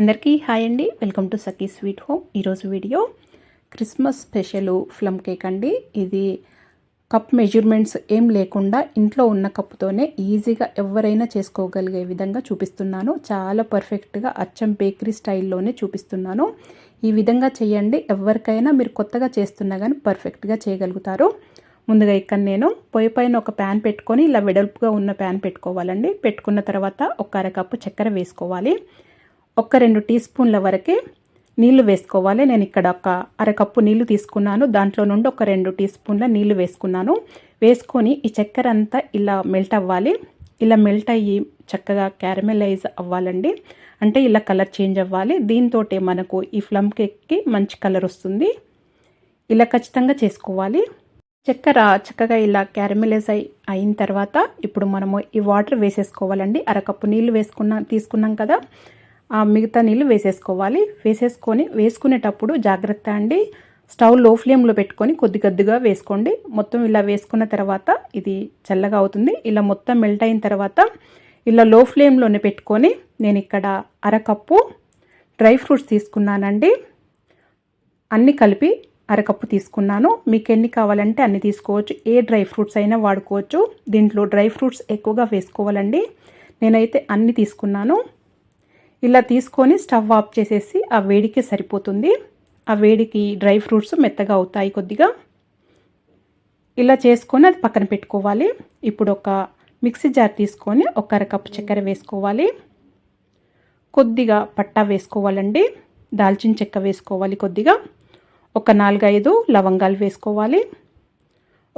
అందరికీ హాయ్ అండి. Welcome to Sakhi sweet home. ఈరోజు video Christmas special plum cake అండి. ఇది కప్ మెజర్మెంట్స్ ఏం లేకుండా ఇంట్లో ఉన్న కప్పుతోనే ఈజీగా ఎవరైనా చేసుకోగలిగే విధంగా చూపిస్తున్నాను. చాలా పర్ఫెక్ట్గా అచ్చం బేకరీ స్టైల్లోనే చూపిస్తున్నాను. ఈ విధంగా చేయండి. ఎవరికైనా మీరు కొత్తగా చేస్తున్నా కానీ పర్ఫెక్ట్గా చేయగలుగుతారు. ముందుగా ఇక్కడ నేను పొయ్యి పైన ఒక ప్యాన్ పెట్టుకొని ఇలా వెడల్పుగా ఉన్న ప్యాన్ పెట్టుకోవాలండి. పెట్టుకున్న తర్వాత ఒక అరకప్పు చక్కెర వేసుకోవాలి. ఒక 2 టీ స్పూన్ల వరకే నీళ్లు వేసుకోవాలి. నేను ఇక్కడ ఒక అరకప్పు నీళ్లు తీసుకున్నాను. దాంట్లో నుండి ఒక 2 టీ స్పూన్ల నీళ్లు వేసుకున్నాను. వేసుకొని ఈ చక్కెర అంతా ఇలా మెల్ట్ అవ్వాలి. ఇలా మెల్ట్ అయ్యి చక్కగా క్యారమెలైజ్ అవ్వాలండి. అంటే ఇలా కలర్ చేంజ్ అవ్వాలి. దీంతో మనకు ఈ ప్లమ్ కేక్కి మంచి కలర్ వస్తుంది. ఇలా ఖచ్చితంగా చేసుకోవాలి. చక్కెర చక్కగా ఇలా క్యారమెలైజ్ అయిన తర్వాత ఇప్పుడు మనము ఈ వాటర్ వేసేసుకోవాలండి. అరకప్పు నీళ్లు తీసుకున్నాం కదా, ఆ మిగతా నీళ్ళు వేసేసుకోవాలి. వేసుకునేటప్పుడు జాగ్రత్త అండి, స్టవ్ లో ఫ్లేమ్లో పెట్టుకొని కొద్దిగా వేసుకోండి. మొత్తం ఇలా వేసుకున్న తర్వాత ఇది చల్లగా అవుతుంది. ఇలా మొత్తం మెల్ట్ అయిన తర్వాత ఇలా లో ఫ్లేమ్లోనే పెట్టుకొని నేను ఇక్కడ అరకప్పు డ్రై ఫ్రూట్స్ తీసుకున్నానండి. అన్నీ కలిపి అరకప్పు తీసుకున్నాను. మీకు ఎన్ని కావాలంటే అన్ని తీసుకోవచ్చు. ఏ డ్రై ఫ్రూట్స్ అయినా వాడుకోవచ్చు. దీంట్లో డ్రై ఫ్రూట్స్ ఎక్కువగా వేసుకోవాలండి. నేనైతే అన్ని తీసుకున్నాను. ఇలా తీసుకొని స్టవ్ ఆఫ్ చేసేసి ఆ వేడికి సరిపోతుంది. ఆ వేడికి డ్రై ఫ్రూట్స్ మెత్తగా అవుతాయి కొద్దిగా. ఇలా చేసుకొని అది పక్కన పెట్టుకోవాలి. ఇప్పుడు ఒక మిక్సీ జార్ తీసుకొని ఒక అరకప్పు చక్కెర వేసుకోవాలి. కొద్దిగా పట్టా వేసుకోవాలండి. దాల్చిన చెక్క వేసుకోవాలి కొద్దిగా. ఒక 4-5 లవంగాలు వేసుకోవాలి.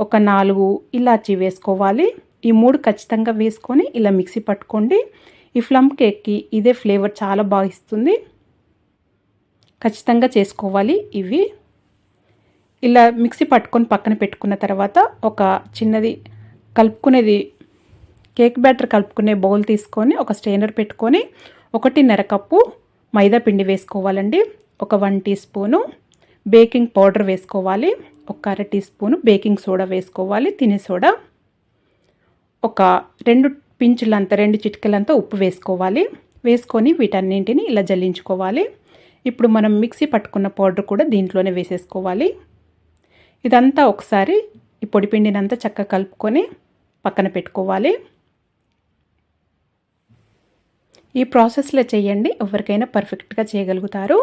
ఒక 4 ఇలాచీ వేసుకోవాలి. ఈ 3 ఖచ్చితంగా వేసుకొని ఇలా మిక్సీ పట్టుకోండి. ఈ ప్లమ్ కేక్కి ఇదే ఫ్లేవర్ చాలా బాగా ఇస్తుంది. ఖచ్చితంగా చేసుకోవాలి. ఇవి ఇలా మిక్సీ పట్టుకొని పక్కన పెట్టుకున్న తర్వాత ఒక చిన్నది కలుపుకునేది కేక్ బ్యాటర్ కలుపుకునే బౌల్ తీసుకొని ఒక స్ట్రైనర్ పెట్టుకొని 1.5 కప్పు మైదా పిండి వేసుకోవాలండి. ఒక 1 టీ స్పూను బేకింగ్ పౌడర్ వేసుకోవాలి. ఒక 1/2 టీ స్పూను బేకింగ్ సోడా వేసుకోవాలి, తినే సోడా. ఒక 2 పించులంతా 2 చిటికలంతా ఉప్పు వేసుకోవాలి. వేసుకొని వీటన్నింటిని ఇలా జల్లించుకోవాలి. ఇప్పుడు మనం మిక్సీ పట్టుకున్న పౌడర్ కూడా దీంట్లోనే వేసేసుకోవాలి. ఇదంతా ఒకసారి ఈ పొడి పిండినంతా చక్కగా కలుపుకొని పక్కన పెట్టుకోవాలి. ఈ ప్రాసెస్లో చేయండి, ఎవరికైనా పర్ఫెక్ట్గా చేయగలుగుతారు.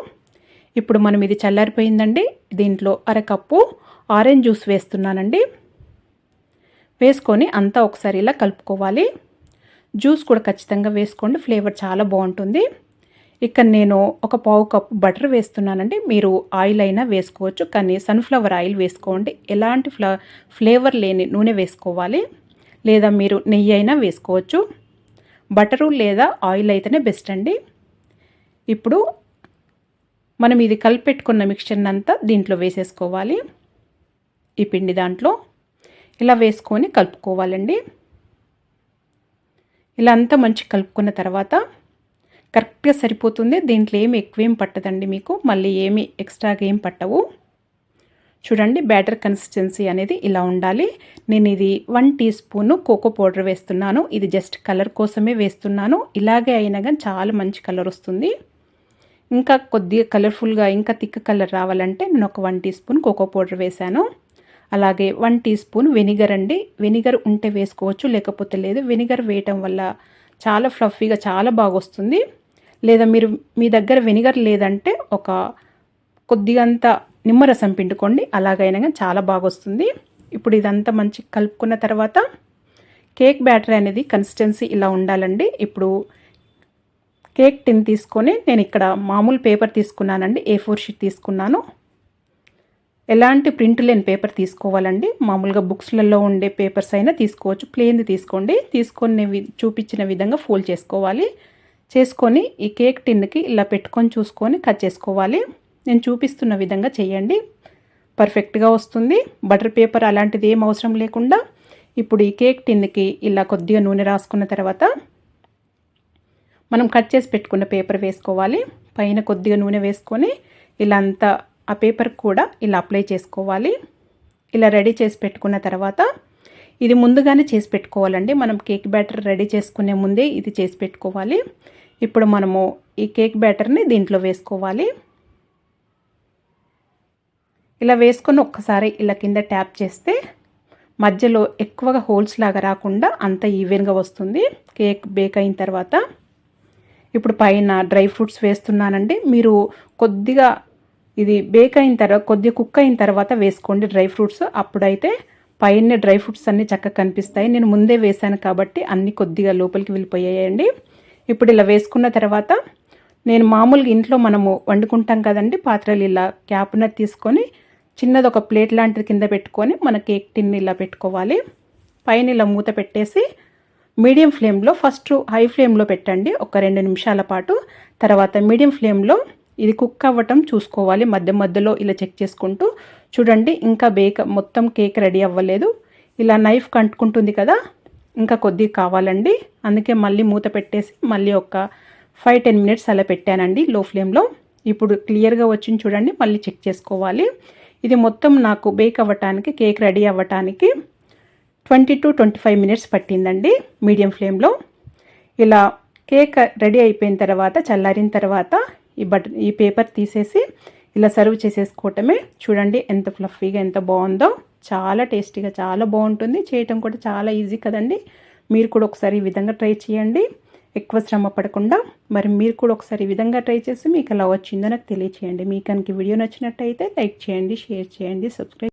ఇప్పుడు మనం ఇది చల్లారిపోయిందండి. దీంట్లో అరకప్పు ఆరెంజ్ జ్యూస్ వేస్తున్నానండి. వేసుకొని అంతా ఒకసారి ఇలా కలుపుకోవాలి. జ్యూస్ కూడా ఖచ్చితంగా వేసుకోండి, ఫ్లేవర్ చాలా బాగుంటుంది. ఇక్కడ నేను ఒక 1/2 కప్పు బటర్ వేస్తున్నానండి. మీరు ఆయిల్ అయినా వేసుకోవచ్చు, కానీ సన్ఫ్లవర్ ఆయిల్ వేసుకోండి. ఎలాంటి ఫ్లేవర్ లేని నూనె వేసుకోవాలి, లేదా మీరు నెయ్యి అయినా వేసుకోవచ్చు. బటరు లేదా ఆయిల్ అయితేనే బెస్ట్ అండి. ఇప్పుడు మనం ఇది కలిపెట్టుకున్న మిక్చర్ని అంతా దీంట్లో వేసేసుకోవాలి. ఈ పిండి దాంట్లో ఇలా వేసుకొని కలుపుకోవాలండి. ఇలా అంతా మంచి కలుపుకున్న తర్వాత కరెక్ట్గా సరిపోతుంది. దీంట్లో ఏమి ఎక్కువేం పట్టదండి మీకు, మళ్ళీ ఏమి ఎక్స్ట్రాగా ఏం పట్టవు. చూడండి, బ్యాటర్ కన్సిస్టెన్సీ అనేది ఇలా ఉండాలి. నేను ఇది 1 టీ స్పూను కోకో పౌడర్ వేస్తున్నాను. ఇది జస్ట్ కలర్ కోసమే వేస్తున్నాను. ఇలాగే అయినా కానీ చాలా మంచి కలర్ వస్తుంది. ఇంకా కొద్దిగా కలర్ఫుల్గా ఇంకా థిక్ కలర్ రావాలంటే నేను ఒక 1 టీ స్పూన్ కోకో పౌడర్ వేశాను. అలాగే 1 టీ స్పూన్ వెనిగర్ అండి. వెనిగర్ ఉంటే వేసుకోవచ్చు, లేకపోతే లేదు. వెనిగర్ వేయటం వల్ల చాలా ఫ్లఫీగా చాలా బాగా వస్తుంది. లేదా మీ దగ్గర వెనిగర్ లేదంటే ఒక కొద్దిగంత నిమ్మరసం పిండుకోండి, అలాగైనా కానీ చాలా బాగా వస్తుంది. ఇప్పుడు ఇదంతా మంచి కలుపుకున్న తర్వాత కేక్ బ్యాటర్ అనేది కన్సిస్టెన్సీ ఇలా ఉండాలండి. ఇప్పుడు కేక్ టిన్ తీసుకొని నేను ఇక్కడ మామూలు పేపర్ తీసుకున్నానండి. A4 షీట్ తీసుకున్నాను. ఎలాంటి ప్రింట్ లేని పేపర్ తీసుకోవాలండి. మామూలుగా బుక్స్లలో ఉండే పేపర్స్ అయినా తీసుకోవచ్చు, ప్లెయిన్ది తీసుకోండి. తీసుకొని చూపించిన విధంగా ఫోల్డ్ చేసుకోవాలి. చేసుకొని ఈ కేక్ టిన్కి ఇలా పెట్టుకొని చూసుకొని కట్ చేసుకోవాలి. నేను చూపిస్తున్న విధంగా చేయండి, పర్ఫెక్ట్గా వస్తుంది. బటర్ పేపర్ అలాంటిది ఏం అవసరం లేకుండా ఇప్పుడు ఈ కేక్ టిన్కి ఇలా కొద్దిగా నూనె రాసుకున్న తర్వాత మనం కట్ చేసి పెట్టుకున్న పేపర్ వేసుకోవాలి. పైన కొద్దిగా నూనె వేసుకొని ఇలా అంతా ఆ పేపర్ కూడా ఇలా అప్లై చేసుకోవాలి. ఇలా రెడీ చేసి పెట్టుకున్న తర్వాత ఇది ముందుగానే చేసి పెట్టుకోవాలండి. మనం కేక్ బ్యాటర్ రెడీ చేసుకునే ముందే ఇది చేసి పెట్టుకోవాలి. ఇప్పుడు మనము ఈ కేక్ బ్యాటర్ని దీంట్లో వేసుకోవాలి. ఇలా వేసుకొని ఒక్కసారి ఇలా కింద ట్యాప్ చేస్తే మధ్యలో ఎక్కువగా హోల్స్ లాగా రాకుండా అంత ఈవెన్గా వస్తుంది కేక్ బేక్ అయిన తర్వాత. ఇప్పుడు పైన డ్రై ఫ్రూట్స్ వేస్తున్నానండి. మీరు కొద్దిగా ఇది బేక్ అయిన తర్వాత కొద్దిగా కుక్ అయిన తర్వాత వేసుకోండి డ్రై ఫ్రూట్స్. అప్పుడైతే పైన డ్రై ఫ్రూట్స్ అన్నీ చక్కగా కనిపిస్తాయి. నేను ముందే వేసాను కాబట్టి అన్నీ కొద్దిగా లోపలికి వెళ్ళిపోయాయండి. ఇప్పుడు ఇలా వేసుకున్న తర్వాత నేను మామూలుగా ఇంట్లో మనము వండుకుంటాం కదండి పాత్రలు, ఇలా క్యాప్నర్ తీసుకొని చిన్నది ఒక ప్లేట్ లాంటిది కింద పెట్టుకొని మన కేక్ టిన్ ఇలా పెట్టుకోవాలి. పైన ఇలా మూత పెట్టేసి మీడియం ఫ్లేమ్లో ఫస్ట్ హై ఫ్లేమ్లో పెట్టండి ఒక 2 నిమిషాల పాటు. తర్వాత మీడియం ఫ్లేమ్లో ఇది కుక్ అవ్వటం చూసుకోవాలి. మధ్యలో ఇలా చెక్ చేసుకుంటూ చూడండి. ఇంకా మొత్తం కేక్ రెడీ అవ్వలేదు. ఇలా నైఫ్ కంటుకుంటుంది కదా, ఇంకా కొద్దిగా కావాలండి. అందుకే మళ్ళీ మూత పెట్టేసి మళ్ళీ ఒక 5-10 మినిట్స్ అలా పెట్టానండి లో ఫ్లేమ్లో. ఇప్పుడు క్లియర్గా వచ్చింది చూడండి. మళ్ళీ చెక్ చేసుకోవాలి. ఇది మొత్తం నాకు బేక్ అవ్వటానికి కేక్ రెడీ అవ్వటానికి 20 to 25 మినిట్స్ పట్టిందండి మీడియం ఫ్లేమ్లో. ఇలా కేక్ రెడీ అయిపోయిన తర్వాత చల్లారిన తర్వాత ఈ పేపర్ తీసేసి ఇలా సర్వ్ చేసేసుకోవటమే. చూడండి ఎంత ఫ్లఫీగా ఎంత బాగుందో. చాలా టేస్టీగా చాలా బాగుంటుంది. చేయటం కూడా చాలా ఈజీ కదండి. మీరు కూడా ఒకసారి ఈ విధంగా ట్రై చేయండి, ఎక్కువ శ్రమ పడకుండా. మరి మీరు కూడా ఒకసారి ఈ విధంగా ట్రై చేసి మీకు ఎలా వచ్చిందో నాకు తెలియచేయండి. మీకు కనుక వీడియో నచ్చినట్టయితే లైక్ చేయండి, షేర్ చేయండి, సబ్స్క్రైబ్